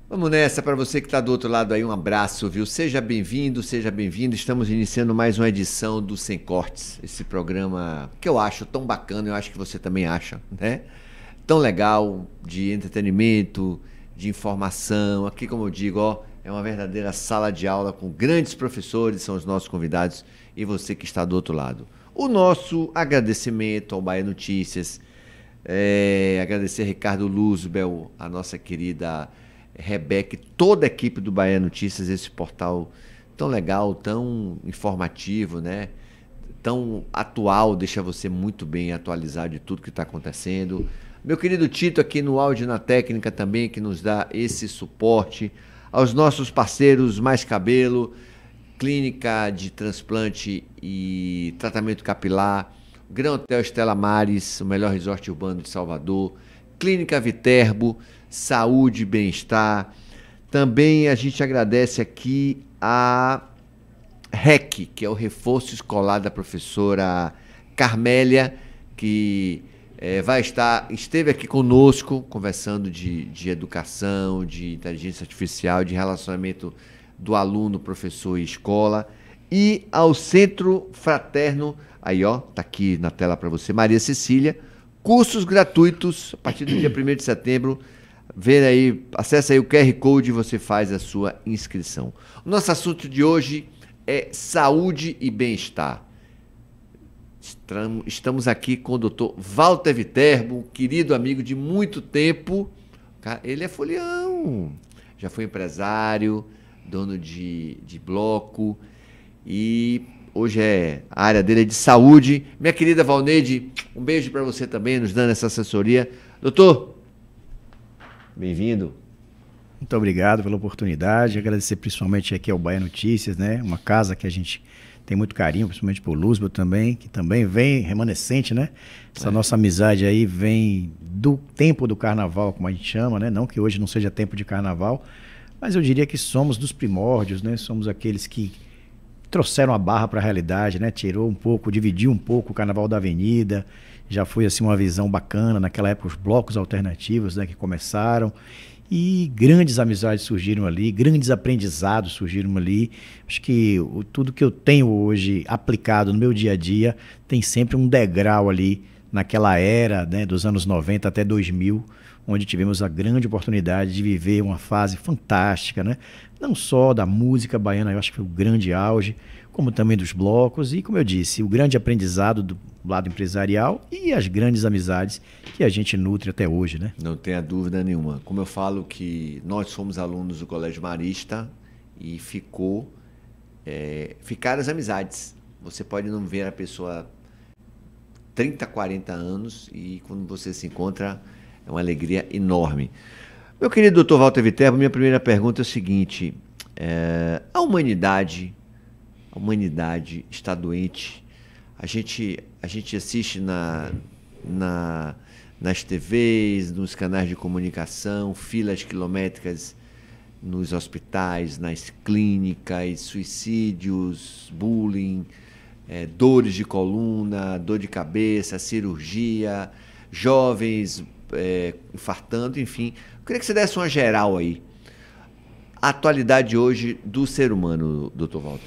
Vamos nessa, para você que está do outro lado aí, um abraço, viu? Seja bem-vindo, seja bem-vindo. Estamos iniciando mais uma edição do Sem Cortes, esse programa que eu acho tão bacana, eu acho que você também acha, né? Tão legal, de entretenimento, de informação. Aqui, como eu digo, ó, é uma verdadeira sala de aula com grandes professores, são os nossos convidados, e você que está do outro lado. O nosso agradecimento ao Bahia Notícias, agradecer a Ricardo Luzbel, a nossa querida Rebeca, toda a equipe do Bahia Notícias, esse portal tão legal, tão informativo, né? Tão atual, deixa você muito bem atualizado de tudo que está acontecendo. Meu querido Tito aqui no áudio e na técnica também, que nos dá esse suporte. Aos nossos parceiros Mais Cabelo, Clínica de Transplante e Tratamento Capilar, Gran Hotel Estela Maris, o melhor resort urbano de Salvador, Clínica Viterbo, Saúde e Bem-Estar. Também a gente agradece aqui a REC, que é o Reforço Escolar da professora Carmélia, que esteve aqui conosco, conversando de educação, de inteligência artificial, de relacionamento do aluno, professor e escola. E ao Centro Fraterno, aí ó, tá aqui na tela para você, Maria Cecília, cursos gratuitos a partir do dia 1º de setembro. Vê aí, acessa aí o QR Code e você faz a sua inscrição. O nosso assunto de hoje é saúde e bem-estar. Estamos aqui com o Dr. Walter Viterbo, querido amigo de muito tempo. Ele é folião, já foi empresário, dono de bloco, e hoje a área dele é de saúde. Minha querida Valneide, um beijo para você também, nos dando essa assessoria. Doutor, bem-vindo. Muito obrigado pela oportunidade, agradecer principalmente aqui ao Bahia Notícias, né? Uma casa que a gente tem muito carinho, principalmente por Luzbel também, que também vem remanescente, né? Essa nossa amizade aí vem do tempo do carnaval, como a gente chama, né? Não que hoje não seja tempo de carnaval, mas eu diria que somos dos primórdios, né? Somos aqueles que trouxeram a barra para a realidade, né? Tirou um pouco, dividiu um pouco o Carnaval da Avenida. Já foi assim uma visão bacana naquela época, os blocos alternativos, né, que começaram, e grandes amizades surgiram ali, grandes aprendizados surgiram ali. Acho que tudo que eu tenho hoje aplicado no meu dia a dia tem sempre um degrau ali naquela era, né, dos anos 90 até 2000, onde tivemos a grande oportunidade de viver uma fase fantástica, né? Não só da música baiana, eu acho que foi o grande auge, como também dos blocos e, como eu disse, o grande aprendizado do lado empresarial e as grandes amizades que a gente nutre até hoje, né? Não tenha dúvida nenhuma. Como eu falo que nós fomos alunos do Colégio Marista e ficaram as amizades. Você pode não ver a pessoa 30, 40 anos e quando você se encontra é uma alegria enorme. Meu querido Dr. Walter Viterbo, minha primeira pergunta é o seguinte: a humanidade está doente. A gente assiste nas TVs, nos canais de comunicação, filas quilométricas nos hospitais, nas clínicas, suicídios, bullying, dores de coluna, dor de cabeça, cirurgia, jovens infartando, enfim. Eu queria que você desse uma geral aí. A atualidade hoje do ser humano, Dr. Walter.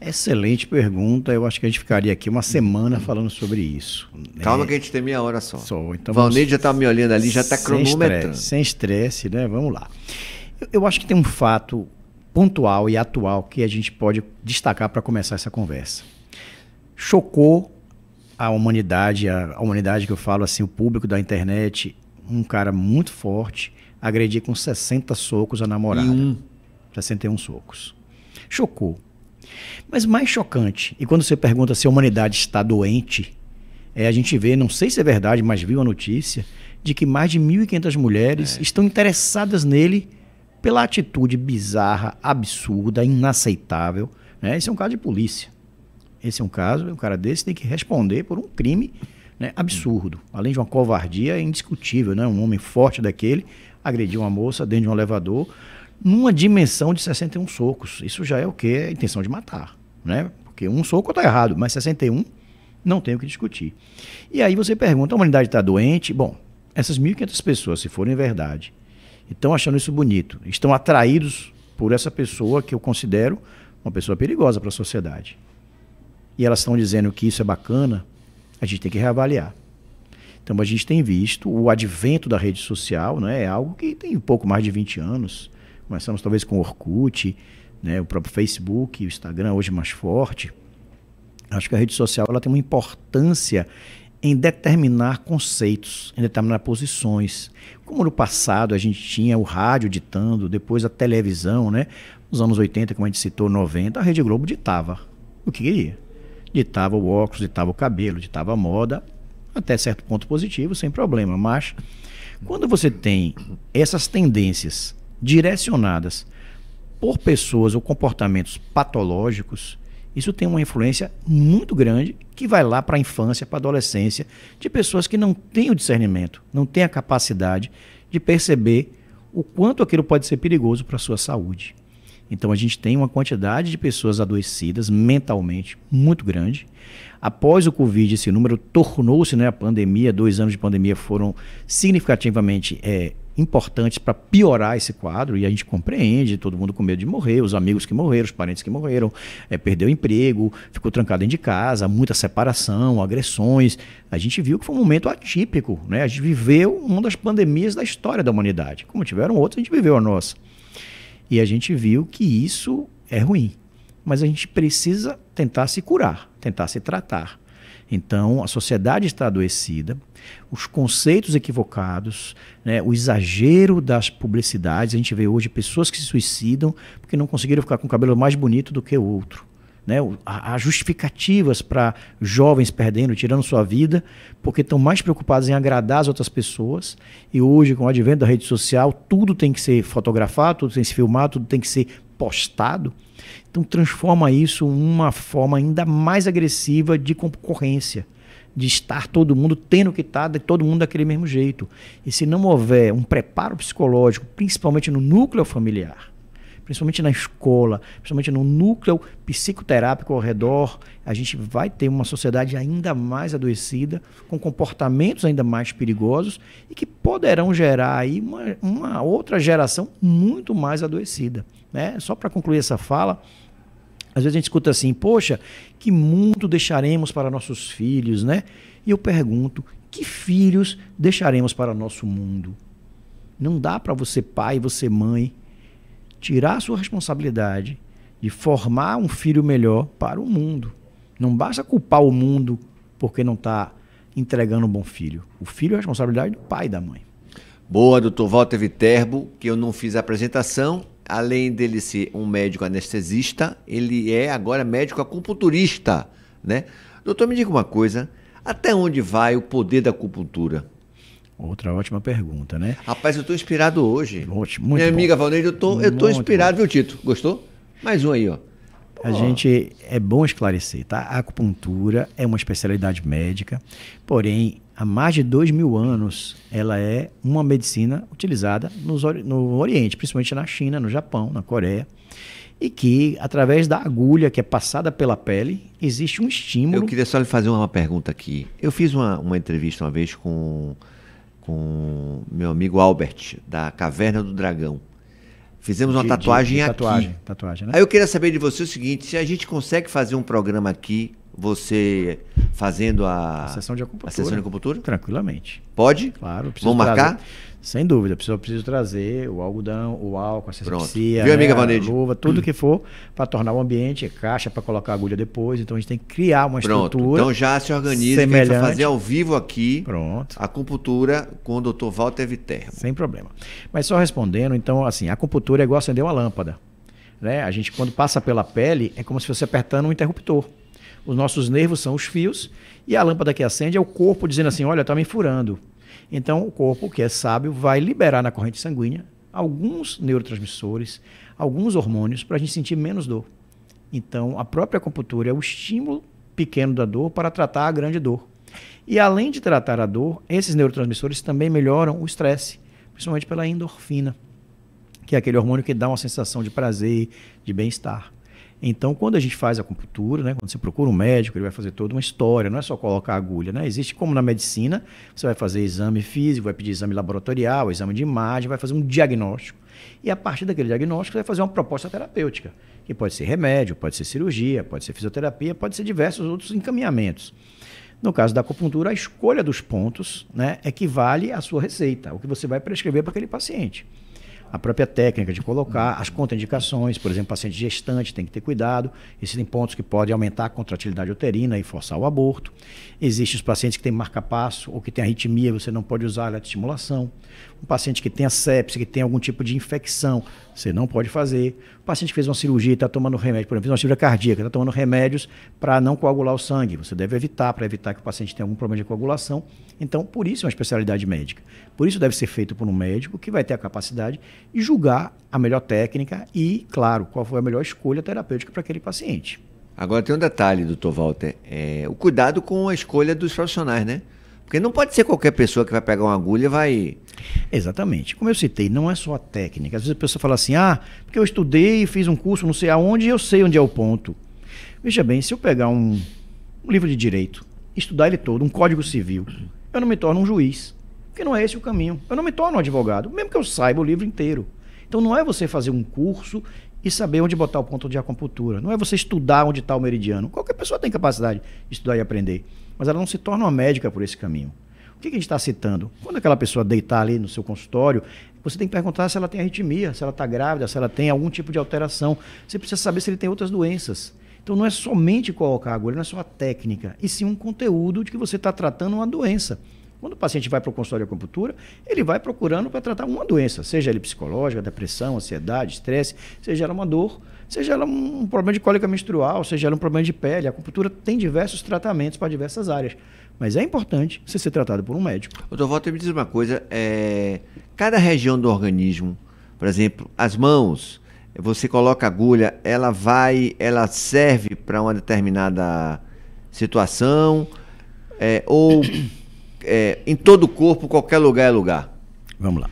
Excelente pergunta. Eu acho que a gente ficaria aqui uma semana falando sobre isso. Calma que a gente tem meia hora só. Então Valneide já está me olhando ali, já está cronometrando. Sem estresse, né? Vamos lá. Eu acho que tem um fato pontual e atual que a gente pode destacar para começar essa conversa. Chocou a humanidade que eu falo assim, o público da internet, um cara muito forte, agredir com 60 socos a namorada. 61 socos. Chocou. Mas mais chocante, e quando você pergunta se a humanidade está doente, a gente vê, não sei se é verdade, mas viu a notícia, de que mais de 1.500 mulheres estão interessadas nele pela atitude bizarra, absurda, inaceitável, né? Esse é um caso de polícia. Esse é um cara desse tem que responder por um crime, né, absurdo. Além de uma covardia indiscutível, né? Um homem forte daquele agrediu uma moça dentro de um elevador numa dimensão de 61 socos. Isso já é o quê? A intenção de matar, né? Porque um soco está errado, mas 61 não tem o que discutir. E aí você pergunta, a humanidade está doente? Bom, essas 1.500 pessoas, se forem verdade, estão achando isso bonito, estão atraídos por essa pessoa que eu considero uma pessoa perigosa para a sociedade. E elas estão dizendo que isso é bacana, a gente tem que reavaliar. Então a gente tem visto o advento da rede social, né, é algo que tem um pouco mais de 20 anos. Começamos talvez com o Orkut, né, o próprio Facebook, o Instagram hoje mais forte. Acho que a rede social ela tem uma importância em determinar conceitos, em determinar posições. Como no passado a gente tinha o rádio ditando, depois a televisão, né? Nos anos 80, como a gente citou, 90, a Rede Globo ditava o que queria. Ditava o óculos, ditava o cabelo, ditava a moda, até certo ponto positivo, sem problema. Mas quando você tem essas tendências direcionadas por pessoas ou comportamentos patológicos, isso tem uma influência muito grande que vai lá para a infância, para a adolescência, de pessoas que não têm o discernimento, não têm a capacidade de perceber o quanto aquilo pode ser perigoso para a sua saúde. Então a gente tem uma quantidade de pessoas adoecidas mentalmente muito grande. Após o Covid, esse número tornou-se, né, a pandemia, 2 anos de pandemia foram significativamente importantes para piorar esse quadro, e a gente compreende, todo mundo com medo de morrer, os amigos que morreram, os parentes que morreram, perdeu o emprego, ficou trancado dentro de casa, muita separação, agressões. A gente viu que foi um momento atípico, né? A gente viveu uma das pandemias da história da humanidade. Como tiveram outras, a gente viveu a nossa. E a gente viu que isso é ruim. Mas a gente precisa tentar se curar, tentar se tratar. Então, a sociedade está adoecida, os conceitos equivocados, né, o exagero das publicidades. A gente vê hoje pessoas que se suicidam porque não conseguiram ficar com o cabelo mais bonito do que o outro. Né? Há justificativas para jovens perdendo, tirando sua vida, porque estão mais preocupados em agradar as outras pessoas. E hoje, com o advento da rede social, tudo tem que ser fotografado, tudo tem que ser filmado, tudo tem que ser postado. Então transforma isso em uma forma ainda mais agressiva de concorrência, de estar todo mundo tendo que estar, de todo mundo daquele mesmo jeito. E se não houver um preparo psicológico, principalmente no núcleo familiar, principalmente na escola, principalmente no núcleo psicoterápico ao redor, a gente vai ter uma sociedade ainda mais adoecida, com comportamentos ainda mais perigosos e que poderão gerar aí uma outra geração muito mais adoecida. Né? Só para concluir essa fala, às vezes a gente escuta assim, poxa, que mundo deixaremos para nossos filhos, né? E eu pergunto, que filhos deixaremos para nosso mundo? Não dá para você pai, você mãe, tirar a sua responsabilidade de formar um filho melhor para o mundo. Não basta culpar o mundo porque não está entregando um bom filho. O filho é a responsabilidade do pai e da mãe. Boa, doutor Walter Viterbo, que eu não fiz a apresentação. Além dele ser um médico anestesista, ele é agora médico acupunturista, né? Doutor, me diga uma coisa, até onde vai o poder da acupuntura? Outra ótima pergunta, né? Rapaz, eu estou inspirado hoje. Ótimo, muito Minha bom. Amiga Valneide, eu tô inspirado, viu, Tito? Gostou? Mais um aí, ó. A gente, é bom esclarecer, tá? A acupuntura é uma especialidade médica, porém, há mais de 2.000 anos, ela é uma medicina utilizada no Oriente, principalmente na China, no Japão, na Coreia, e que, através da agulha que é passada pela pele, existe um estímulo. Eu queria só lhe fazer uma pergunta aqui. Eu fiz uma entrevista uma vez com meu amigo Albert, da Caverna do Dragão. Fizemos uma tatuagem aqui. Tatuagem, né? Aí eu queria saber de você o seguinte, se a gente consegue fazer um programa aqui, você fazendo a sessão de acupuntura. A sessão de acupuntura? Tranquilamente. Pode? Claro. Vamos marcar? Sem dúvida. Preciso trazer o algodão, o álcool, a asepsia, viu, amiga né, Valneide? a luva, tudo que for para tornar o ambiente, caixa para colocar a agulha depois. Então a gente tem que criar uma estrutura. Então já se organiza, que a gente vai fazer ao vivo aqui. Pronto. A acupuntura com o Dr. Walter Viterbo. Sem problema. Mas só respondendo, então assim, a acupuntura é igual acender uma lâmpada. Né? A gente quando passa pela pele é como se fosse apertando um interruptor. Os nossos nervos são os fios e a lâmpada que acende é o corpo dizendo assim, olha, está me furando. Então o corpo, que é sábio, vai liberar na corrente sanguínea alguns neurotransmissores, alguns hormônios para a gente sentir menos dor. Então a própria acupuntura é o estímulo pequeno da dor para tratar a grande dor. E além de tratar a dor, esses neurotransmissores também melhoram o estresse, principalmente pela endorfina, que é aquele hormônio que dá uma sensação de prazer, de bem-estar. Então, quando a gente faz a acupuntura, né, quando você procura um médico, ele vai fazer toda uma história, não é só colocar a agulha, né? Existe, como na medicina, você vai fazer exame físico, vai pedir exame laboratorial, exame de imagem, vai fazer um diagnóstico. E a partir daquele diagnóstico, você vai fazer uma proposta terapêutica, que pode ser remédio, pode ser cirurgia, pode ser fisioterapia, pode ser diversos outros encaminhamentos. No caso da acupuntura, a escolha dos pontos, né, equivale à sua receita, o que você vai prescrever para aquele paciente. A própria técnica de colocar, as contraindicações, por exemplo, paciente gestante tem que ter cuidado, existem pontos que podem aumentar a contratilidade uterina e forçar o aborto. Existem os pacientes que têm marca-passo ou que têm arritmia, você não pode usar a eletroestimulação. Um paciente que tem sepse, que tem algum tipo de infecção, você não pode fazer. O paciente que fez uma cirurgia e está tomando remédio, por exemplo, fez uma cirurgia cardíaca, está tomando remédios para não coagular o sangue, você deve evitar, para evitar que o paciente tenha algum problema de coagulação. Então, por isso é uma especialidade médica. Por isso deve ser feito por um médico que vai ter a capacidade de julgar a melhor técnica e, claro, qual foi a melhor escolha terapêutica para aquele paciente. Agora tem um detalhe, doutor Walter, o cuidado com a escolha dos profissionais, né? Porque não pode ser qualquer pessoa que vai pegar uma agulha e vai... Exatamente. Como eu citei, não é só a técnica. Às vezes a pessoa fala assim, porque eu estudei e fiz um curso não sei aonde e eu sei onde é o ponto. Veja bem, se eu pegar um livro de direito, estudar ele todo, um código civil, eu não me torno um juiz, porque não é esse o caminho. Eu não me torno um advogado, mesmo que eu saiba o livro inteiro. Então não é você fazer um curso e saber onde botar o ponto de acupuntura. Não é você estudar onde está o meridiano. Qualquer pessoa tem capacidade de estudar e aprender, mas ela não se torna uma médica por esse caminho. O que a gente está citando? Quando aquela pessoa deitar ali no seu consultório, você tem que perguntar se ela tem arritmia, se ela está grávida, se ela tem algum tipo de alteração. Você precisa saber se ele tem outras doenças. Então não é somente colocar a agulha, não é só a técnica, e sim um conteúdo de que você está tratando uma doença. Quando o paciente vai para o consultório de acupuntura, ele vai procurando para tratar uma doença, seja ele psicológica, depressão, ansiedade, estresse, seja ela uma dor, seja ela um problema de cólica menstrual, seja ela um problema de pele. A acupuntura tem diversos tratamentos para diversas áreas, mas é importante você ser tratado por um médico. Doutor Walter, me diz uma coisa, cada região do organismo, por exemplo, as mãos, você coloca a agulha, ela serve para uma determinada situação, ou em todo o corpo, qualquer lugar é lugar? Vamos lá.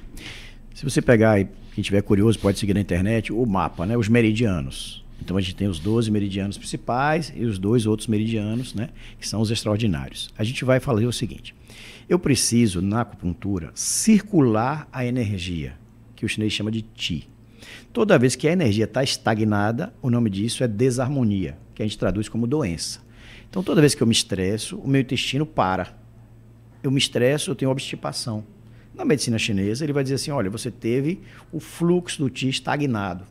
Se você pegar, e quem estiver curioso pode seguir na internet, o mapa, né, os meridianos. Então a gente tem os 12 meridianos principais e os 2 outros meridianos, né, que são os extraordinários. A gente vai falar o seguinte, eu preciso, na acupuntura, circular a energia, que o chinês chama de Qi. Toda vez que a energia está estagnada, o nome disso é desarmonia, que a gente traduz como doença. Então toda vez que eu me estresso, o meu intestino para. Eu me estresso, eu tenho obstipação. Na medicina chinesa, ele vai dizer assim, olha, você teve o fluxo do Qi estagnado.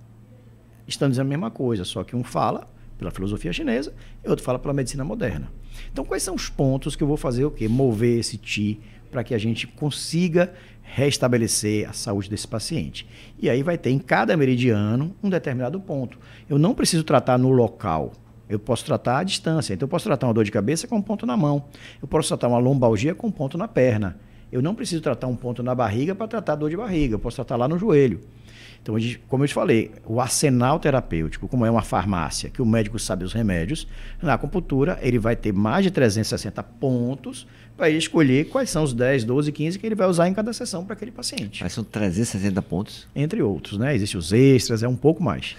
Estão dizendo a mesma coisa, só que um fala pela filosofia chinesa e outro fala pela medicina moderna. Então, quais são os pontos que eu vou fazer o quê? Mover esse Qi para que a gente consiga restabelecer a saúde desse paciente. E aí vai ter em cada meridiano um determinado ponto. Eu não preciso tratar no local. Eu posso tratar à distância. Então, eu posso tratar uma dor de cabeça com um ponto na mão. Eu posso tratar uma lombalgia com um ponto na perna. Eu não preciso tratar um ponto na barriga para tratar dor de barriga. Eu posso tratar lá no joelho. Então, como eu te falei, o arsenal terapêutico, como é uma farmácia, que o médico sabe os remédios, na acupuntura ele vai ter mais de 360 pontos para ele escolher quais são os 10, 12, 15 que ele vai usar em cada sessão para aquele paciente. Mas são 360 pontos? Entre outros, né? Existem os extras, é um pouco mais.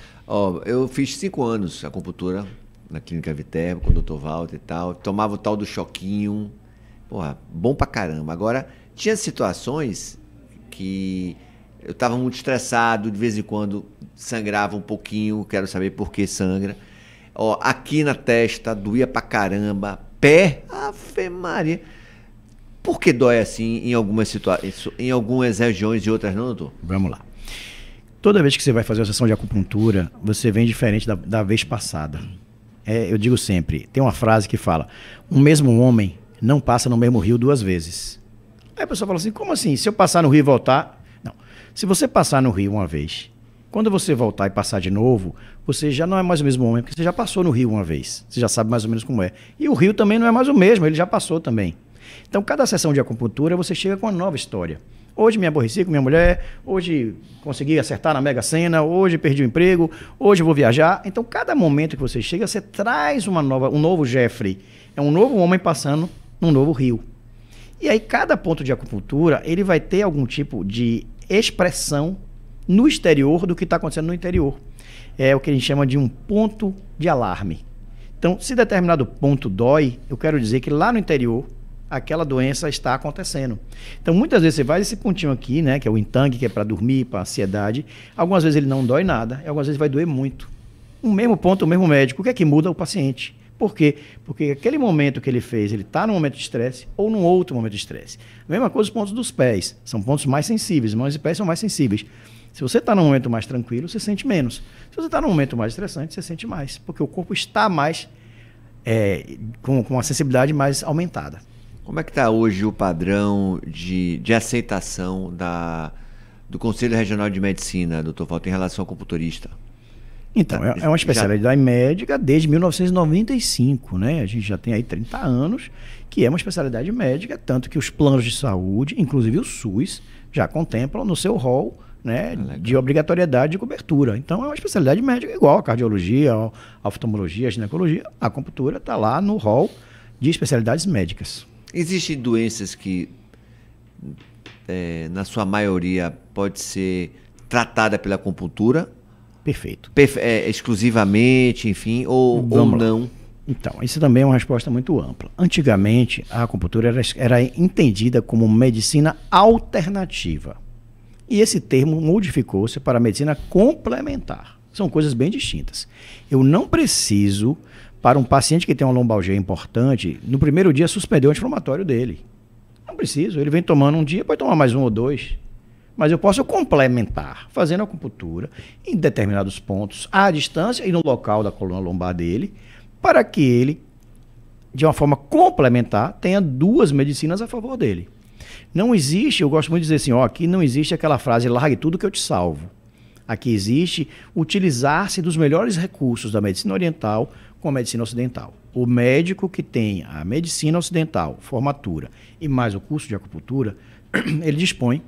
Eu fiz 5 anos acupuntura na Clínica Viterbo, com o Dr. Walter e tal, tomava o tal do choquinho, porra, bom pra caramba. Agora, tinha situações que eu estava muito estressado, de vez em quando sangrava um pouquinho, quero saber por que sangra. Aqui na testa, doía pra caramba, pé, Ave Maria. Por que dói assim em algumas situações, em algumas regiões e outras não, doutor? Vamos lá. Toda vez que você vai fazer uma sessão de acupuntura, você vem diferente da vez passada. Eu digo sempre, tem uma frase que fala, o mesmo homem não passa no mesmo rio 2 vezes. Aí a pessoa fala assim, como assim? Se eu passar no rio e voltar... Não. Se você passar no rio uma vez, quando você voltar e passar de novo, você já não é mais o mesmo homem, porque você já passou no rio uma vez. Você já sabe mais ou menos como é. E o rio também não é mais o mesmo, ele já passou também. Então, cada sessão de acupuntura, você chega com uma nova história. Hoje me aborreci com minha mulher, hoje consegui acertar na Mega Sena, hoje perdi o emprego, hoje vou viajar. Então, cada momento que você chega, você traz um novo Jeffrey. É um novo homem passando num novo rio. E aí, cada ponto de acupuntura, ele vai ter algum tipo de expressão no exterior do que está acontecendo no interior. É o que a gente chama de um ponto de alarme. Então, se determinado ponto dói, eu quero dizer que lá no interior aquela doença está acontecendo. Então, muitas vezes você faz esse pontinho aqui, né, que é o Intang, que é para dormir, para ansiedade. Algumas vezes ele não dói nada, e algumas vezes vai doer muito. O mesmo ponto, o mesmo médico, o que é que muda? O paciente. Por quê? Porque aquele momento que ele fez, ele está num momento de estresse ou num outro momento de estresse. A mesma coisa os pontos dos pés. São pontos mais sensíveis, mãos e pés são mais sensíveis. Se você está num momento mais tranquilo, você sente menos. Se você está num momento mais estressante, você sente mais. Porque o corpo está mais com a sensibilidade mais aumentada. Como é que está hoje o padrão de aceitação do Conselho Regional de Medicina, doutor Walter, em relação ao acupunturista? Então, é uma especialidade médica desde 1995, né? A gente já tem aí 30 anos que é uma especialidade médica, tanto que os planos de saúde, inclusive o SUS, já contemplam no seu rol, né, de obrigatoriedade de cobertura. Então, é uma especialidade médica igual a cardiologia, a oftalmologia, a ginecologia. A acupuntura está lá no rol de especialidades médicas. Existem doenças que, na sua maioria, pode ser tratada pela acupuntura? Perfeito. Exclusivamente, enfim, ou não? Então, isso também é uma resposta muito ampla. Antigamente, a acupuntura era entendida como medicina alternativa. E esse termo modificou-se para a medicina complementar. São coisas bem distintas. Eu não preciso, para um paciente que tem uma lombalgia importante, no primeiro dia suspender o anti-inflamatório dele. Não preciso. Ele vem tomando um dia, pode tomar mais um ou dois. Mas eu posso complementar, fazendo acupuntura em determinados pontos, à distância e no local da coluna lombar dele, para que ele, de uma forma complementar, tenha duas medicinas a favor dele. Não existe, eu gosto muito de dizer assim, aqui não existe aquela frase, largue tudo que eu te salvo. Aqui existe utilizar-se dos melhores recursos da medicina oriental com a medicina ocidental. O médico que tem a medicina ocidental, formatura, e mais o curso de acupuntura, ele dispõe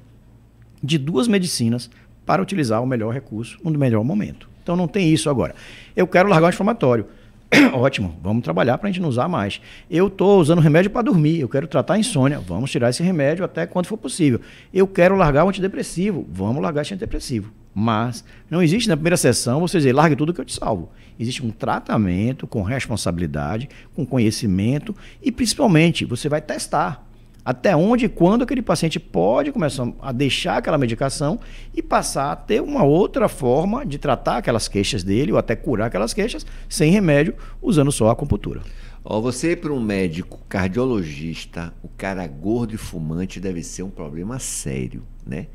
de duas medicinas para utilizar o melhor recurso no melhor momento. Então não tem isso agora. Eu quero largar o anti-inflamatório. Ótimo, vamos trabalhar para a gente não usar mais. Eu estou usando remédio para dormir, eu quero tratar a insônia, vamos tirar esse remédio até quando for possível. Eu quero largar o antidepressivo, vamos largar esse antidepressivo. Mas não existe na primeira sessão você dizer, largue tudo que eu te salvo. Existe um tratamento com responsabilidade, com conhecimento e principalmente você vai testar até onde e quando aquele paciente pode começar a deixar aquela medicação e passar a ter uma outra forma de tratar aquelas queixas dele ou até curar aquelas queixas sem remédio, usando só a acupuntura. Você para um médico cardiologista, o cara gordo e fumante deve ser um problema sério, né?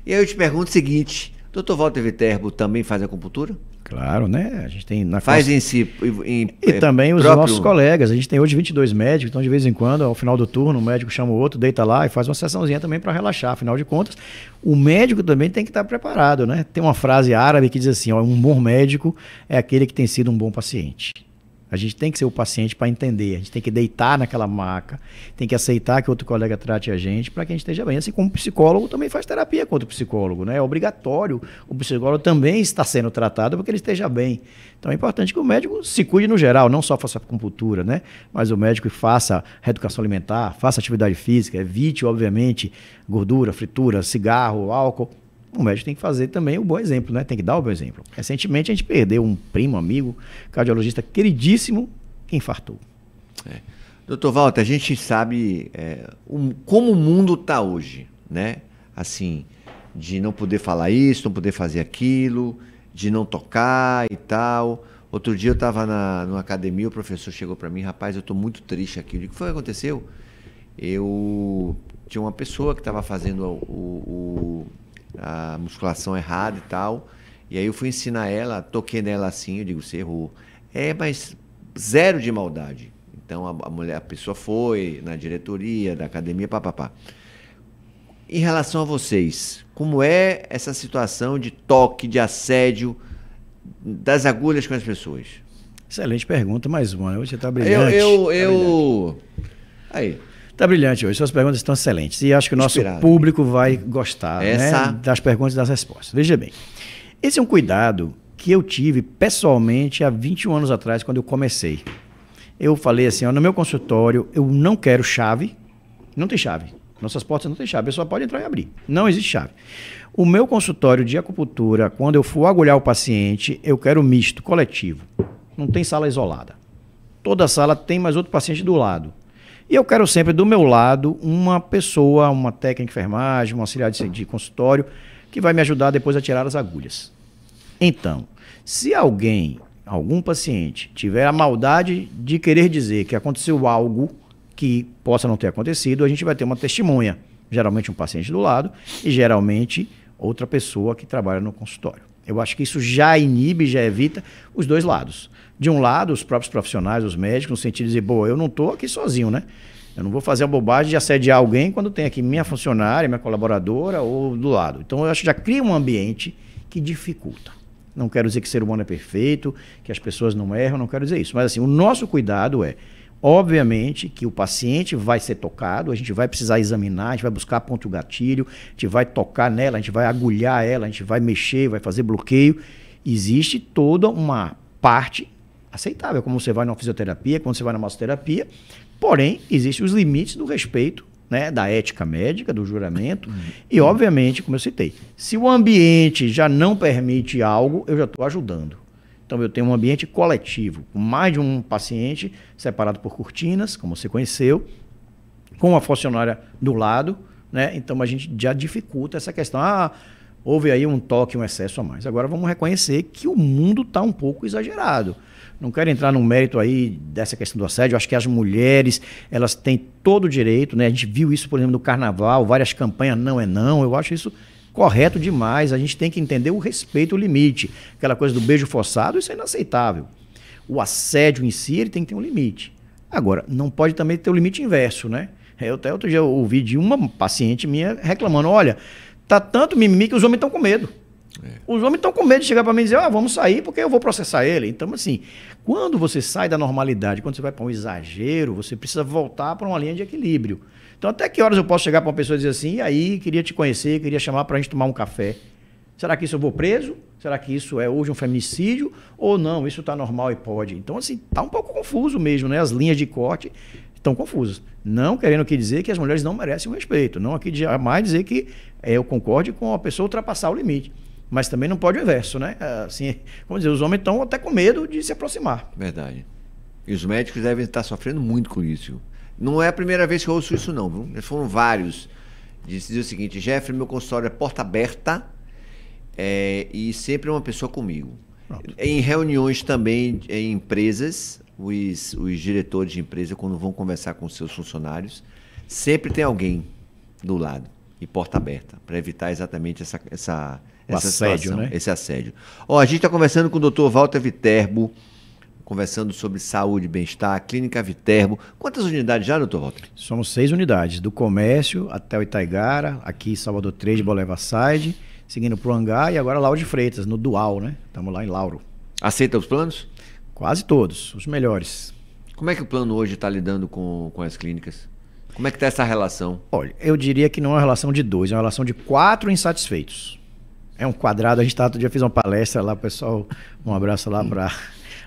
E aí eu te pergunto o seguinte, Dr. Walter Viterbo também faz acupuntura? Claro, né? A gente tem na faz em si e também os nossos colegas. A gente tem hoje 22 médicos, então de vez em quando, ao final do turno, um médico chama o outro, deita lá e faz uma sessãozinha também para relaxar. Afinal de contas, o médico também tem que estar preparado, né? Tem uma frase árabe que diz assim, um bom médico é aquele que tem sido um bom paciente. A gente tem que ser o paciente para entender, a gente tem que deitar naquela maca, tem que aceitar que outro colega trate a gente para que a gente esteja bem. Assim como o psicólogo também faz terapia com outro psicólogo, né? É obrigatório, o psicólogo também está sendo tratado para que ele esteja bem. Então é importante que o médico se cuide no geral, não só faça acupuntura, né? Mas o médico faça reeducação alimentar, faça atividade física, evite, obviamente, gordura, fritura, cigarro, álcool. O médico tem que fazer também o bom exemplo, né? Tem que dar o bom exemplo. Recentemente a gente perdeu um primo, amigo, cardiologista queridíssimo, que infartou. Doutor Walter, a gente sabe como o mundo está hoje, né? Assim, de não poder falar isso, não poder fazer aquilo, de não tocar e tal. Outro dia eu estava numa academia, o professor chegou para mim, rapaz, eu estou muito triste aqui. Eu digo, o que foi que aconteceu? Eu tinha uma pessoa que estava fazendo a musculação errada e tal, e aí eu fui ensinar ela, toquei nela assim, eu digo, você errou. Mas zero de maldade. Então a pessoa foi na diretoria da academia, papapá. Em relação a vocês, como é essa situação de toque, de assédio das agulhas com as pessoas? Excelente pergunta, mais uma. Hoje você está brilhante. Aí. Está brilhante hoje, suas perguntas estão excelentes. E acho que o nosso público vai gostar, né, das perguntas e das respostas. Veja bem, esse é um cuidado que eu tive pessoalmente há 21 anos atrás, quando eu comecei. Eu falei assim, no meu consultório, eu não quero chave, não tem chave. Nossas portas não têm chave, a pessoa pode entrar e abrir. Não existe chave. O meu consultório de acupuntura, quando eu for agulhar o paciente, eu quero misto, coletivo. Não tem sala isolada. Toda sala tem mais outro paciente do lado. E eu quero sempre, do meu lado, uma pessoa, uma técnica de enfermagem, um auxiliar de consultório, que vai me ajudar depois a tirar as agulhas. Então, se algum paciente, tiver a maldade de querer dizer que aconteceu algo que possa não ter acontecido, a gente vai ter uma testemunha. Geralmente um paciente do lado e geralmente outra pessoa que trabalha no consultório. Eu acho que isso já inibe, já evita os dois lados. De um lado, os próprios profissionais, os médicos, no sentido de dizer, boa, eu não estou aqui sozinho, né? Eu não vou fazer a bobagem de assediar alguém quando tem aqui minha funcionária, minha colaboradora ou do lado. Então, eu acho que já cria um ambiente que dificulta. Não quero dizer que ser humano é perfeito, que as pessoas não erram, não quero dizer isso. Mas, assim, o nosso cuidado é, obviamente, que o paciente vai ser tocado, a gente vai precisar examinar, a gente vai buscar ponto gatilho, a gente vai tocar nela, a gente vai agulhar ela, a gente vai mexer, vai fazer bloqueio. Existe toda uma parte aceitável, como você vai na fisioterapia, como você vai na massoterapia, porém, existem os limites do respeito, né, da ética médica, do juramento, e, obviamente, como eu citei, se o ambiente já não permite algo, eu já estou ajudando. Então, eu tenho um ambiente coletivo, com mais de um paciente separado por cortinas, como você conheceu, com a funcionária do lado, né? Então, a gente já dificulta essa questão. Houve aí um toque, um excesso a mais. Agora, vamos reconhecer que o mundo está um pouco exagerado. Não quero entrar no mérito aí dessa questão do assédio. Eu acho que as mulheres, elas têm todo o direito, né? A gente viu isso, por exemplo, no carnaval, várias campanhas, não é não. Eu acho isso correto demais. A gente tem que entender o respeito, o limite. Aquela coisa do beijo forçado, isso é inaceitável. O assédio em si, ele tem que ter um limite. Agora, não pode também ter o limite inverso, né? Eu até outro dia ouvi de uma paciente minha reclamando, olha, tá tanto mimimi que os homens estão com medo. Os homens estão com medo de chegar para mim e dizer, vamos sair porque eu vou processar ele. Então, assim, quando você sai da normalidade, quando você vai para um exagero, você precisa voltar para uma linha de equilíbrio. Então, até que horas eu posso chegar para uma pessoa e dizer assim, e aí, queria te conhecer, queria chamar para a gente tomar um café. Será que isso eu vou preso? Será que isso é hoje um feminicídio? Ou não, isso está normal e pode? Então, assim, está um pouco confuso mesmo, né? As linhas de corte estão confusas. Não querendo aqui dizer que as mulheres não merecem o respeito. Não aqui jamais dizer que eu concorde com a pessoa ultrapassar o limite. Mas também não pode o inverso, né? Assim, vamos dizer, os homens estão até com medo de se aproximar. Verdade. E os médicos devem estar sofrendo muito com isso. Não é a primeira vez que eu ouço isso, não. Viu? Já foram vários. Dizer o seguinte, Jeffrey, meu consultório é porta aberta e sempre uma pessoa comigo. Pronto. Em reuniões também, em empresas, os diretores de empresa, quando vão conversar com seus funcionários, sempre tem alguém do lado e porta aberta, para evitar exatamente essa assédio, situação, né? Esse assédio. A gente está conversando com o Dr. Walter Viterbo, conversando sobre saúde e bem-estar, Clínica Viterbo. Quantas unidades já, Dr. Walter? Somos 6 unidades, do comércio até o Itaigara, aqui em Salvador 3 de Bolevarside, seguindo para o Hangar e agora Lauro de Freitas, no Dual, né? Estamos lá em Lauro. Aceita os planos? Quase todos, os melhores. Como é que o plano hoje está lidando com as clínicas? Como é que está essa relação? Olha, eu diria que não é uma relação de 2, é uma relação de 4 insatisfeitos. É um quadrado, a gente outro dia fiz uma palestra lá, pessoal, um abraço lá para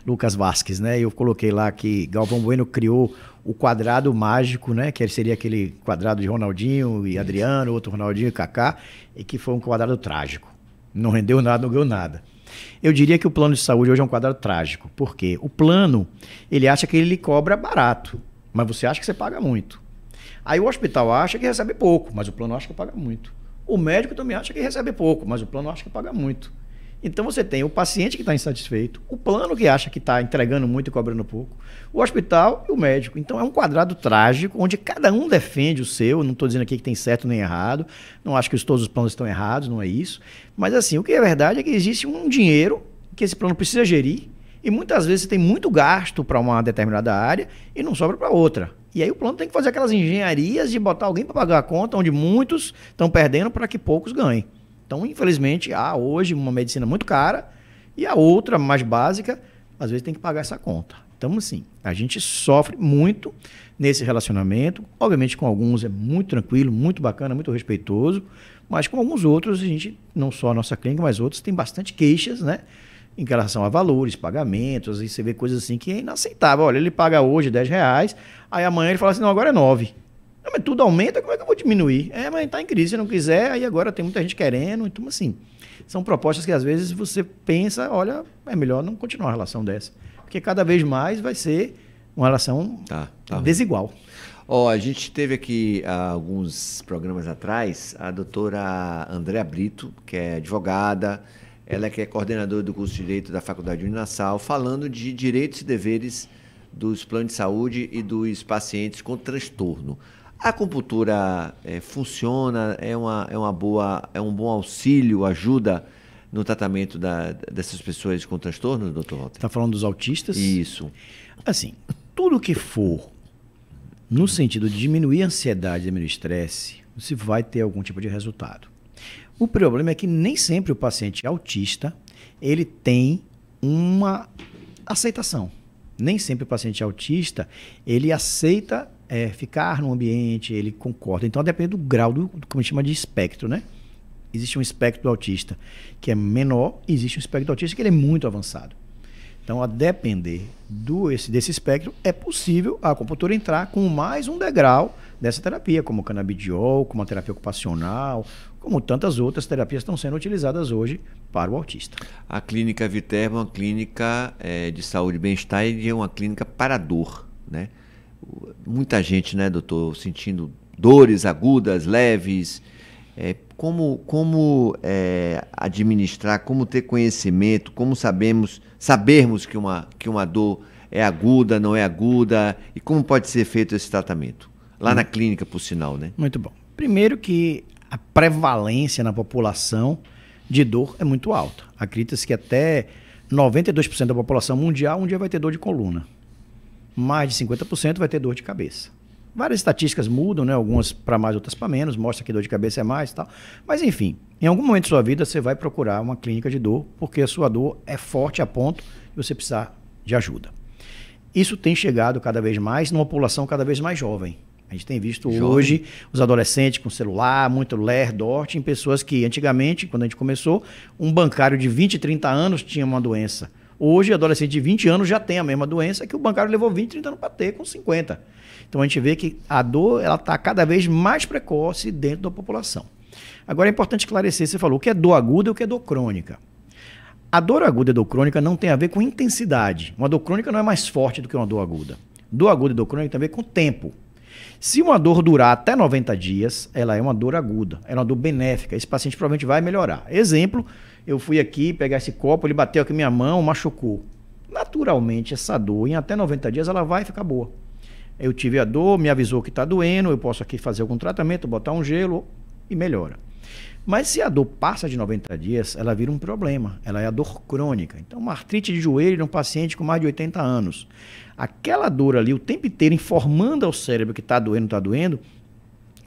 Lucas Vasques, né? E eu coloquei lá que Galvão Bueno criou o quadrado mágico, né? Que seria aquele quadrado de Ronaldinho e Adriano, outro Ronaldinho e Kaká, e que foi um quadrado trágico. Não rendeu nada, não ganhou nada. Eu diria que o plano de saúde hoje é um quadrado trágico, porque o plano, ele acha que ele cobra barato, mas você acha que você paga muito. Aí o hospital acha que recebe pouco, mas o plano acha que paga muito. O médico também acha que recebe pouco, mas o plano acha que paga muito. Então você tem o paciente que está insatisfeito, o plano que acha que está entregando muito e cobrando pouco, o hospital e o médico. Então é um quadrado trágico, onde cada um defende o seu. Não estou dizendo aqui que tem certo nem errado, não acho que todos os planos estão errados, não é isso. Mas assim, o que é verdade é que existe um dinheiro que esse plano precisa gerir, e muitas vezes você tem muito gasto para uma determinada área e não sobra para outra. E aí o plano tem que fazer aquelas engenharias de botar alguém para pagar a conta, onde muitos estão perdendo para que poucos ganhem. Então, infelizmente, há hoje uma medicina muito cara e a outra, mais básica, às vezes tem que pagar essa conta. Então, assim, a gente sofre muito nesse relacionamento. Obviamente, com alguns é muito tranquilo, muito bacana, muito respeitoso, mas com alguns outros, a gente, não só a nossa clínica, mas outros, tem bastante queixas, né? Em relação a valores, pagamentos, e você vê coisas assim que é inaceitável. Olha, ele paga hoje R$10, aí amanhã ele fala assim, não, agora é 9. Não, mas tudo aumenta, como é que eu vou diminuir? Mas está em crise, se não quiser, aí agora tem muita gente querendo. Então, assim, são propostas que às vezes você pensa, olha, é melhor não continuar uma relação dessa. Porque cada vez mais vai ser uma relação desigual. A gente teve aqui alguns programas atrás a doutora Andréa Brito, que é advogada, ela que é coordenadora do curso de Direito da Faculdade de Uninasal, falando de direitos e deveres dos planos de saúde e dos pacientes com transtorno. A acupuntura funciona, é um bom auxílio, ajuda no tratamento dessas pessoas com transtorno, doutor Walter? Está falando dos autistas? Isso. Assim, tudo que for no sentido de diminuir a ansiedade, diminuir o estresse, você vai ter algum tipo de resultado. O problema é que nem sempre o paciente autista, ele tem uma aceitação. Nem sempre o paciente autista, ele aceita ficar no ambiente, ele concorda. Então, depende do grau como a gente chama de espectro, né? Existe um espectro do autista que é menor, e existe um espectro do autista que ele é muito avançado. Então, a depender desse espectro, é possível a acupuntura entrar com mais um degrau dessa terapia, como o canabidiol, como a terapia ocupacional, como tantas outras terapias estão sendo utilizadas hoje para o autista. A clínica Viterbo é uma clínica de saúde e bem-estar e é uma clínica para dor, né? Muita gente, né, doutor, sentindo dores agudas, leves. Como administrar, como ter conhecimento, como sabermos que uma dor é aguda, não é aguda, e como pode ser feito esse tratamento? Lá na clínica, por sinal, né? Muito bom. Primeiro que a prevalência na população de dor é muito alta. Acredita-se que até 92% da população mundial um dia vai ter dor de coluna. Mais de 50% vai ter dor de cabeça. Várias estatísticas mudam, né? Algumas para mais, outras para menos, mostra que dor de cabeça é mais e tal. Mas, enfim, em algum momento da sua vida você vai procurar uma clínica de dor, porque a sua dor é forte a ponto de você precisar de ajuda. Isso tem chegado cada vez mais numa população cada vez mais jovem. A gente tem visto hoje os adolescentes com celular, muito ler-dort, em pessoas que antigamente, quando a gente começou, um bancário de 20, 30 anos tinha uma doença. Hoje, adolescente de 20 anos já tem a mesma doença que o bancário levou 20, 30 anos para ter, com 50. Então, a gente vê que a dor está cada vez mais precoce dentro da população. Agora, é importante esclarecer, você falou, o que é dor aguda e o que é dor crônica. A dor aguda e dor crônica não tem a ver com intensidade. Uma dor crônica não é mais forte do que uma dor aguda. Dor aguda e dor crônica tem a ver com tempo. Se uma dor durar até 90 dias, ela é uma dor aguda, é uma dor benéfica. Esse paciente provavelmente vai melhorar. Exemplo, eu fui aqui pegar esse copo, ele bateu aqui minha mão, machucou. Naturalmente, essa dor, em até 90 dias, ela vai ficar boa. Eu tive a dor, me avisou que está doendo, eu posso aqui fazer algum tratamento, botar um gelo e melhora. Mas se a dor passa de 90 dias, ela vira um problema. Ela é a dor crônica. Então, uma artrite de joelho num paciente com mais de 80 anos. Aquela dor ali, o tempo inteiro, informando ao cérebro que está doendo,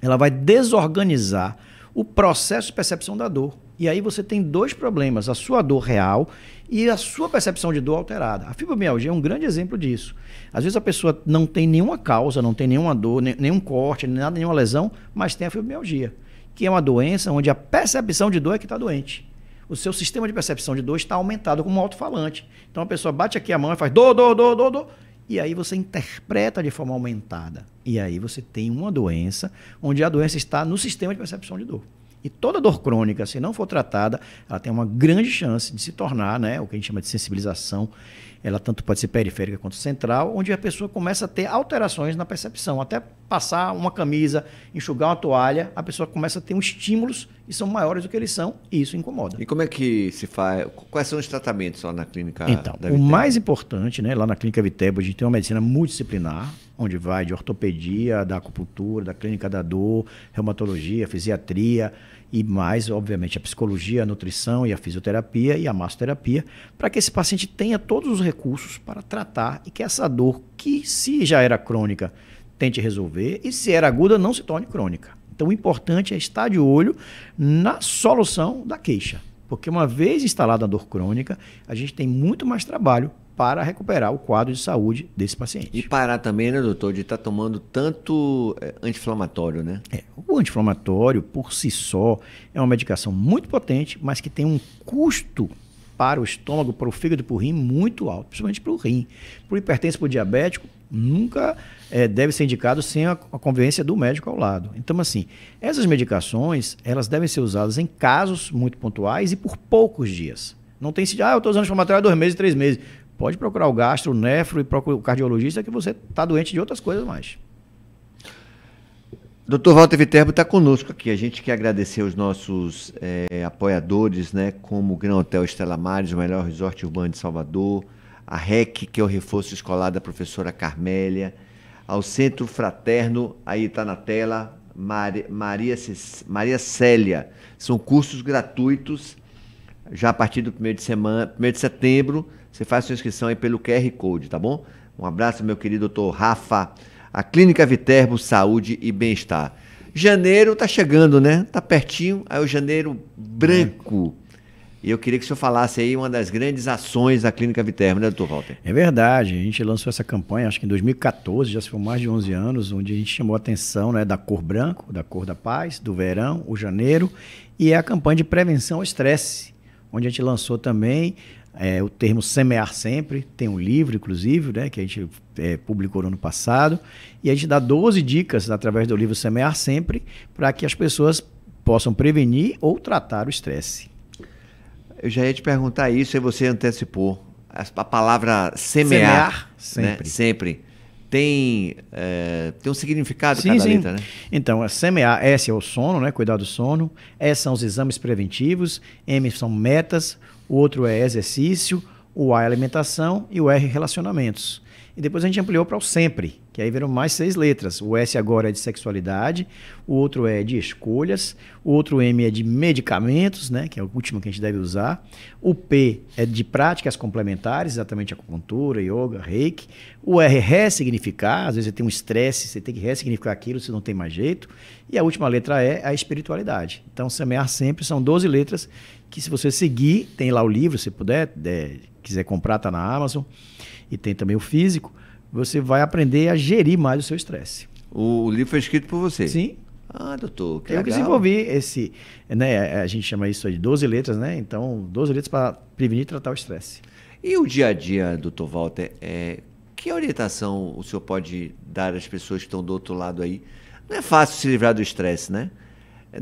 ela vai desorganizar o processo de percepção da dor. E aí você tem dois problemas, a sua dor real e a sua percepção de dor alterada. A fibromialgia é um grande exemplo disso. Às vezes a pessoa não tem nenhuma causa, não tem nenhuma dor, nenhum corte, nada, nenhuma lesão, mas tem a fibromialgia, que é uma doença onde a percepção de dor é que está doente. O seu sistema de percepção de dor está aumentado como um alto-falante. Então a pessoa bate aqui a mão e faz dor, dor, dor, dor, dor. E aí você interpreta de forma aumentada. E aí você tem uma doença onde a doença está no sistema de percepção de dor. E toda dor crônica, se não for tratada, ela tem uma grande chance de se tornar, né, o que a gente chama de sensibilização. Ela tanto pode ser periférica quanto central, onde a pessoa começa a ter alterações na percepção. Até passar uma camisa, enxugar uma toalha, a pessoa começa a ter uns estímulos que são maiores do que eles são, e isso incomoda. E como é que se faz? Quais são os tratamentos lá na clínica então, da o Viterbo? mais importante, né, lá na clínica Viterbo, a gente tem uma medicina multidisciplinar, onde vai de ortopedia, da acupuntura, da clínica da dor, reumatologia, fisiatria e mais, obviamente, a psicologia, a nutrição e a fisioterapia e a massoterapia, para que esse paciente tenha todos os recursos para tratar e que essa dor, que se já era crônica, tente resolver e se era aguda, não se torne crônica. Então, o importante é estar de olho na solução da queixa, porque uma vez instalada a dor crônica, a gente tem muito mais trabalho para recuperar o quadro de saúde desse paciente. E parar também, né, doutor, de estar tomando tanto anti-inflamatório, né? O anti-inflamatório, por si só, é uma medicação muito potente, mas que tem um custo para o estômago, para o fígado e para o rim muito alto, principalmente para o rim. Para o hipertenso e para o diabético, Nunca deve ser indicado sem a convivência do médico ao lado. Então, assim, essas medicações, elas devem ser usadas em casos muito pontuais e por poucos dias. Não tem se eu estou usando anti-inflamatório há 2 meses, 3 meses. Pode procurar o gastro, o nefro e procurar o cardiologista que você está doente de outras coisas mais. Dr. Walter Viterbo está conosco aqui. A gente quer agradecer os nossos apoiadores, né, como o Gran Hotel Estela Maris, o melhor resort urbano de Salvador, a REC, que é o reforço escolar da professora Carmélia, ao Centro Fraterno, aí está na tela, Maria Célia. São cursos gratuitos, já a partir do 1º de setembro, você faz sua inscrição aí pelo QR Code, tá bom? Um abraço, meu querido doutor Rafa. A Clínica Viterbo, Saúde e Bem-Estar. Janeiro tá chegando, né? Tá pertinho, aí o janeiro branco. E eu queria que o senhor falasse aí uma das grandes ações da Clínica Viterbo, né, doutor Walter? É verdade, a gente lançou essa campanha, acho que em 2014, já se foi mais de 11 anos, onde a gente chamou a atenção, né, da cor branco, da cor da paz, do verão, o janeiro, e é a campanha de prevenção ao estresse, onde a gente lançou também o termo Semear Sempre, tem um livro, inclusive, né, que a gente publicou no ano passado, e a gente dá 12 dicas através do livro Semear Sempre, para que as pessoas possam prevenir ou tratar o estresse. Eu já ia te perguntar isso e você antecipou. A palavra semear sempre. Né, sempre tem um significado cada letra, né? Então, semear, S é o sono, né? Cuidar do sono. S são os exames preventivos. M são metas. O outro é exercício. O A é alimentação. E o R, relacionamentos. E depois a gente ampliou para o sempre, que aí viram mais 6 letras. O S agora é de sexualidade, o outro é de escolhas, o outro M é de medicamentos, né, que é o último que a gente deve usar. O P é de práticas complementares, exatamente acupuntura, yoga, reiki. O R é ressignificar, às vezes você tem um estresse, você tem que ressignificar aquilo, você não tem mais jeito. E a última letra é a espiritualidade. Então, semear sempre são 12 letras que, se você seguir, tem lá o livro, se puder, quiser comprar, está na Amazon. E tem também o físico, você vai aprender a gerir mais o seu estresse. O livro foi escrito por você? Sim. Ah, doutor, que Eu legal. desenvolvi esse, né, a gente chama isso de 12 letras, né? Então, 12 letras para prevenir e tratar o estresse. E o dia a dia, doutor Walter, que orientação o senhor pode dar às pessoas que estão do outro lado aí? Não é fácil se livrar do estresse, né?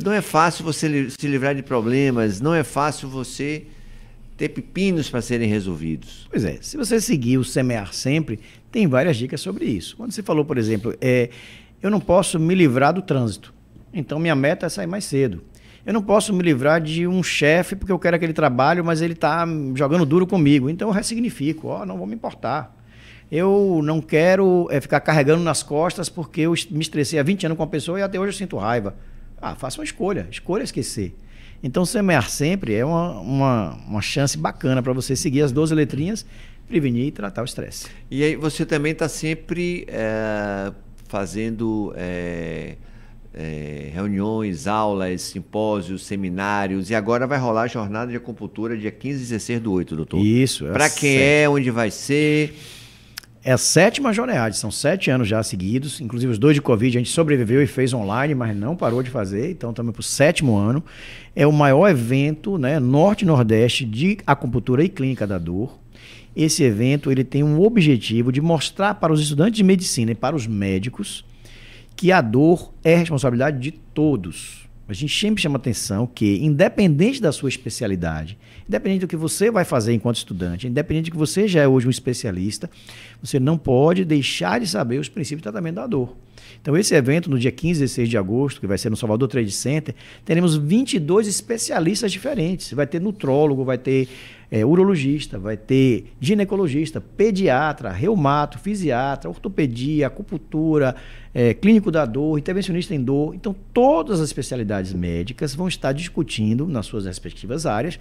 Não é fácil você se livrar de problemas, não é fácil você ter pepinos para serem resolvidos. Pois é, se você seguir o Semear Sempre, tem várias dicas sobre isso. Quando você falou, por exemplo, eu não posso me livrar do trânsito, então minha meta é sair mais cedo. Eu não posso me livrar de um chefe porque eu quero aquele trabalho, mas ele está jogando duro comigo, então eu ressignifico, não vou me importar. Eu não quero ficar carregando nas costas porque eu me estressei há 20 anos com uma pessoa e até hoje eu sinto raiva. Faça uma escolha esquecer. Então, semear sempre é uma chance bacana para você seguir as 12 letrinhas, prevenir e tratar o estresse. E aí você também está sempre fazendo reuniões, aulas, simpósios, seminários, e agora vai rolar a jornada de acupuntura dia 15 e 16 do 8, doutor. Isso. Para quem onde vai ser? É a 7ª Joneade, são 7 anos já seguidos, inclusive os 2 de Covid, a gente sobreviveu e fez online, mas não parou de fazer, então estamos para o 7º ano. É o maior evento, né, norte e nordeste de acupuntura e clínica da dor. Esse evento ele tem um objetivo de mostrar para os estudantes de medicina e para os médicos que a dor é responsabilidade de todos. A gente sempre chama atenção que, independente da sua especialidade, independente do que você vai fazer enquanto estudante, independente do que você já é hoje um especialista, você não pode deixar de saber os princípios de tratamento da dor. Então, esse evento, no dia 15 e 16 de agosto, que vai ser no Salvador Trade Center, teremos 22 especialistas diferentes. Vai ter nutrólogo, vai ter urologista, vai ter ginecologista, pediatra, reumato, fisiatra, ortopedia, acupuntura, clínico da dor, intervencionista em dor. Então, todas as especialidades médicas vão estar discutindo, nas suas respectivas áreas,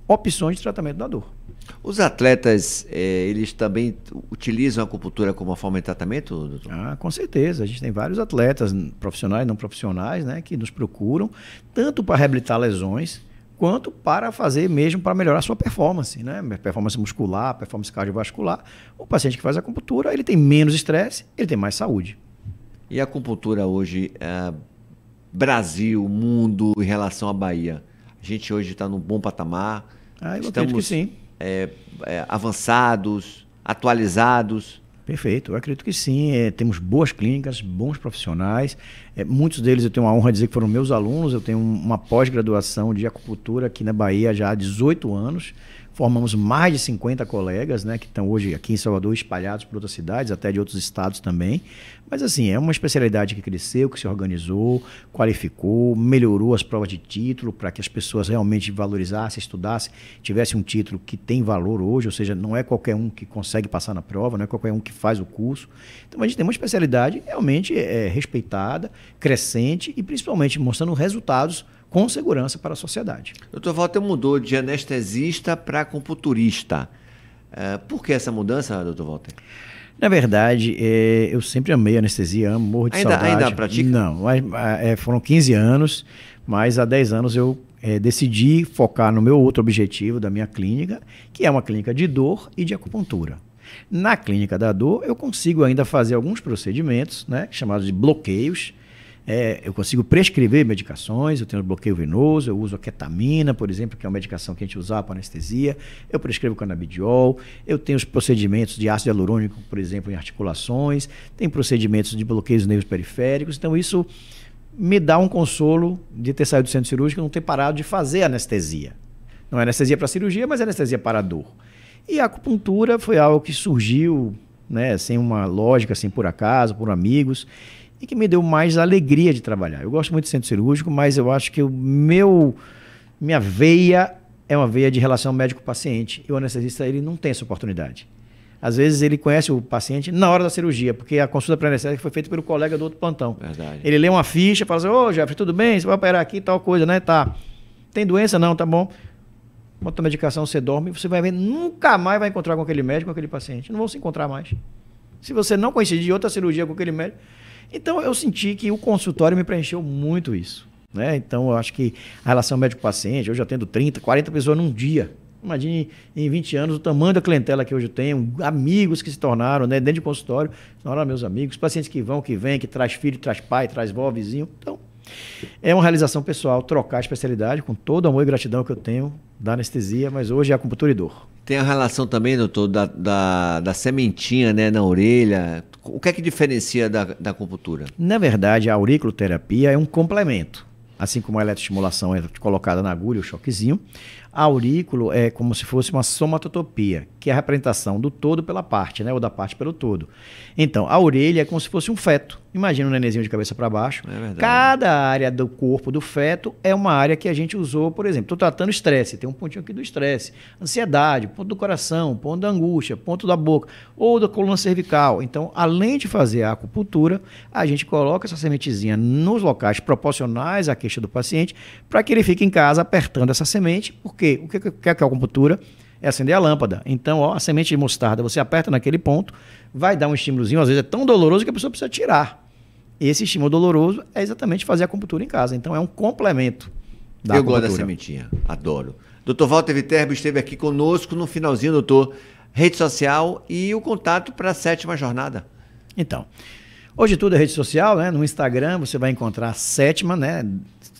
opções de tratamento da dor. Os atletas, eles também utilizam a acupuntura como uma forma de tratamento, doutor? Com certeza. A gente tem vários atletas, profissionais e não profissionais, né, que nos procuram, tanto para reabilitar lesões, quanto para fazer mesmo para melhorar a sua performance, né? Performance muscular, performance cardiovascular. O paciente que faz acupuntura, ele tem menos estresse, ele tem mais saúde. E a acupuntura hoje, Brasil, mundo, em relação à Bahia? A gente hoje está num bom patamar. Eu acredito que sim. Avançados, atualizados. Perfeito, eu acredito que sim. Temos boas clínicas, bons profissionais. Muitos deles eu tenho a honra de dizer que foram meus alunos. Eu tenho uma pós-graduação de acupuntura aqui na Bahia já há 18 anos. Formamos mais de 50 colegas, né, que estão hoje aqui em Salvador espalhados por outras cidades, até de outros estados também. Mas assim, é uma especialidade que cresceu, que se organizou, qualificou, melhorou as provas de título para que as pessoas realmente valorizassem, estudassem, tivessem um título que tem valor hoje, ou seja, não é qualquer um que consegue passar na prova, não é qualquer um que faz o curso. Então a gente tem uma especialidade realmente respeitada, crescente e principalmente mostrando resultados com segurança para a sociedade. Dr. Walter mudou de anestesista para acupunturista. Por que essa mudança, Dr. Walter? Na verdade, eu sempre amei anestesia, amo, morro de saudade. Ainda pratica? Não, foram 15 anos, mas há 10 anos eu decidi focar no meu outro objetivo da minha clínica, que é uma clínica de dor e de acupuntura. Na clínica da dor, eu consigo ainda fazer alguns procedimentos, né, chamados de bloqueios. Eu consigo prescrever medicações, eu tenho bloqueio venoso, eu uso a ketamina, por exemplo, que é uma medicação que a gente usa para anestesia, eu prescrevo canabidiol, eu tenho os procedimentos de ácido hialurônico, por exemplo, em articulações, tem procedimentos de bloqueios nervos periféricos, então isso me dá um consolo de ter saído do centro cirúrgico e não ter parado de fazer anestesia. Não é anestesia para cirurgia, mas é anestesia para dor. E a acupuntura foi algo que surgiu, né, sem uma lógica, assim, por acaso, por amigos, e que me deu mais alegria de trabalhar. Eu gosto muito de centro cirúrgico, mas eu acho que minha veia é uma veia de relação médico-paciente. E o anestesista, ele não tem essa oportunidade. Às vezes ele conhece o paciente na hora da cirurgia, porque a consulta pré-anestésica foi feita pelo colega do outro plantão. Verdade. Ele lê uma ficha, fala assim, ô Jeffrey, tudo bem? Você vai operar aqui, tal coisa, né? Tá. Tem doença? Não, tá bom. Bota a medicação, você dorme, você vai ver, nunca mais vai encontrar com aquele médico, com aquele paciente. Não vão se encontrar mais. Se você não coincidir de outra cirurgia com aquele médico. Então, eu senti que o consultório me preencheu muito isso, né? Então, eu acho que a relação médico-paciente, eu já tendo 30, 40 pessoas num dia. Imagine em 20 anos o tamanho da clientela que hoje eu tenho, amigos que se tornaram, né, dentro de consultório, se tornaram meus amigos, pacientes que vão, que vêm, que traz filho, traz pai, traz vó, vizinho. Então, é uma realização pessoal trocar a especialidade com todo o amor e gratidão que eu tenho da anestesia, mas hoje é acupuntura e dor. Tem a relação também, doutor, da sementinha, né, na orelha. O que é que diferencia da acupuntura? Na verdade, a auriculoterapia é um complemento. Assim como a eletroestimulação é colocada na agulha, o choquezinho, a aurículo é como se fosse uma somatotopia, que é a representação do todo pela parte, né, ou da parte pelo todo. Então, a orelha é como se fosse um feto. Imagina um nenenzinho de cabeça para baixo. É verdade. Cada área do corpo do feto é uma área que a gente usou, por exemplo, estou tratando estresse, tem um pontinho aqui do estresse, ansiedade, ponto do coração, ponto da angústia, ponto da boca, ou da coluna cervical. Então, além de fazer a acupuntura, a gente coloca essa sementezinha nos locais proporcionais à queixa do paciente, para que ele fique em casa apertando essa semente, porque o que é a acupuntura? É acender a lâmpada. Então, ó, a semente de mostarda, você aperta naquele ponto, vai dar um estímulozinho, às vezes é tão doloroso que a pessoa precisa tirar. Esse estímulo doloroso é exatamente fazer a acupuntura em casa. Então, é um complemento da acupuntura. Eu gosto da sementinha, adoro. Dr. Walter Viterbo esteve aqui conosco no finalzinho, doutor. Rede social e o contato para a 7ª jornada. Então, hoje tudo é rede social, né? No Instagram você vai encontrar a 7ª, né?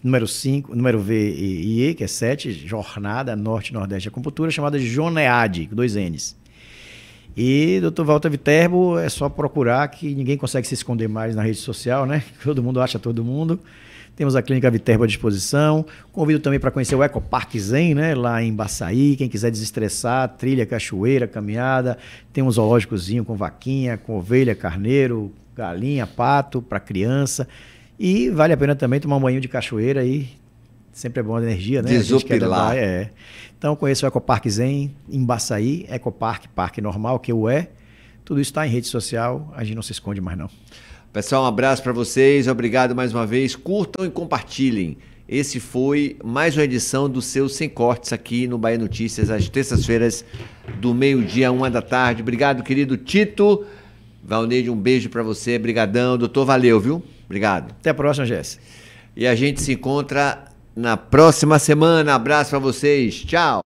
Número 5, número V e E, que é 7, Jornada Norte-Nordeste Acupuntura, chamada de JONEAD, com 2 N's. E Dr. Walter Viterbo é só procurar, que ninguém consegue se esconder mais na rede social, né? Todo mundo acha todo mundo. Temos a Clínica Viterbo à disposição. Convido também para conhecer o Ecoparque Zen, né? Lá em Baçaí. Quem quiser desestressar, trilha, cachoeira, caminhada. Tem um zoológicozinho com vaquinha, com ovelha, carneiro, galinha, pato para criança. E vale a pena também tomar um banho de cachoeira aí. Sempre é bom a energia, né? Desopilar. Então, conheço o Ecoparque Zen em Baçaí, Ecoparque, Parque Normal, que é o E. Tudo isso está em rede social, a gente não se esconde mais não. Pessoal, um abraço para vocês, obrigado mais uma vez, curtam e compartilhem. Esse foi mais uma edição do seu Sem Cortes aqui no Bahia Notícias, às terças-feiras do meio-dia, 13h. Obrigado, querido Tito. Valneide, um beijo para você, brigadão. Doutor, valeu, viu? Obrigado. Até a próxima, Jesse. E a gente se encontra na próxima semana. Abraço para vocês. Tchau.